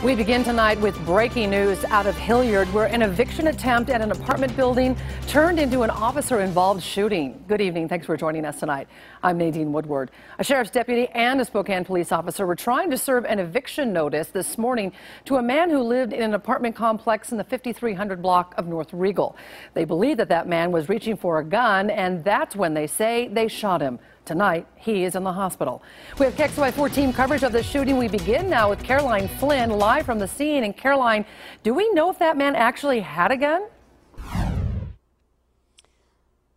We begin tonight with breaking news out of Hilliard, where an eviction attempt at an apartment building turned into an officer-involved shooting. Good evening. Thanks for joining us tonight. I'm Nadine Woodward. A sheriff's deputy and a Spokane police officer were trying to serve an eviction notice this morning to a man who lived in an apartment complex in the 5300 block of North Regal. They believe that man was reaching for a gun, and that's when they say they shot him. Tonight, he is in the hospital. We have KXLY4 team coverage of the shooting. We begin now with Caroline Flynn live from the scene. And Caroline, do we know if that man actually had a gun?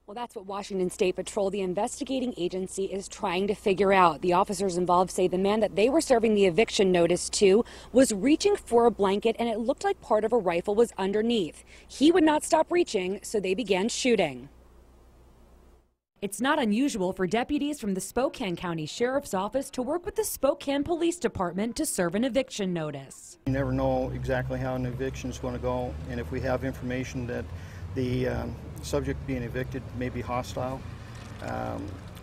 Well, that's what Washington State Patrol, the investigating agency, is trying to figure out. The officers involved say the man that they were serving the eviction notice to was reaching for a blanket, and it looked like part of a rifle was underneath. He would not stop reaching, so they began shooting. It's not unusual for deputies from the Spokane County Sheriff's Office to work with the Spokane Police Department to serve an eviction notice. You never know exactly how an eviction is going to go, and if we have information that the subject being evicted may be hostile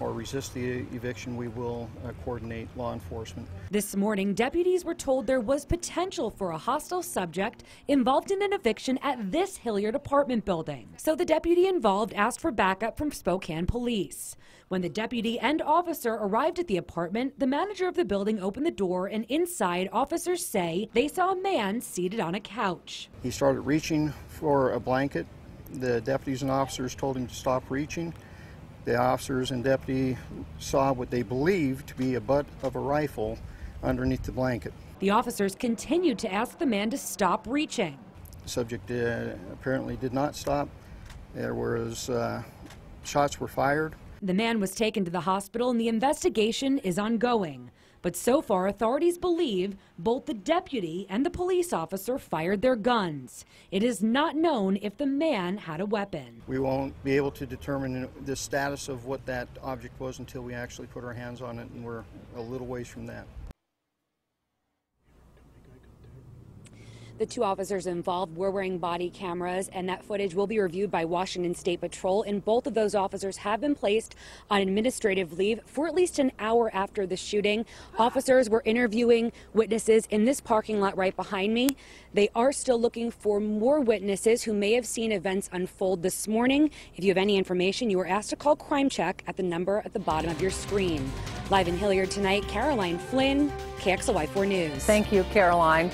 or resist the eviction, we will coordinate law enforcement. This morning, deputies were told there was potential for a hostile subject involved in an eviction at this Hilliard apartment building. So the deputy involved asked for backup from Spokane Police. When the deputy and officer arrived at the apartment, the manager of the building opened the door, and inside, officers say they saw a man seated on a couch. He started reaching for a blanket. The deputies and officers told him to stop reaching. The officers and deputy saw what they believed to be a butt of a rifle underneath the blanket. The officers continued to ask the man to stop reaching. The subject apparently did not stop. There was shots were fired. The man was taken to the hospital, and the investigation is ongoing. But so far, authorities believe both the deputy and the police officer fired their guns. It is not known if the man had a weapon. We won't be able to determine the status of what that object was until we actually put our hands on it, and we're a little ways from that. The two officers involved were wearing body cameras, and that footage will be reviewed by Washington State Patrol. And both of those officers have been placed on administrative leave for at least an hour after the shooting. Officers were interviewing witnesses in this parking lot right behind me. They are still looking for more witnesses who may have seen events unfold this morning. If you have any information, you are asked to call Crime Check at the number at the bottom of your screen. Live in Hilliard tonight, Caroline Flynn, KXLY4 News. Thank you, Caroline.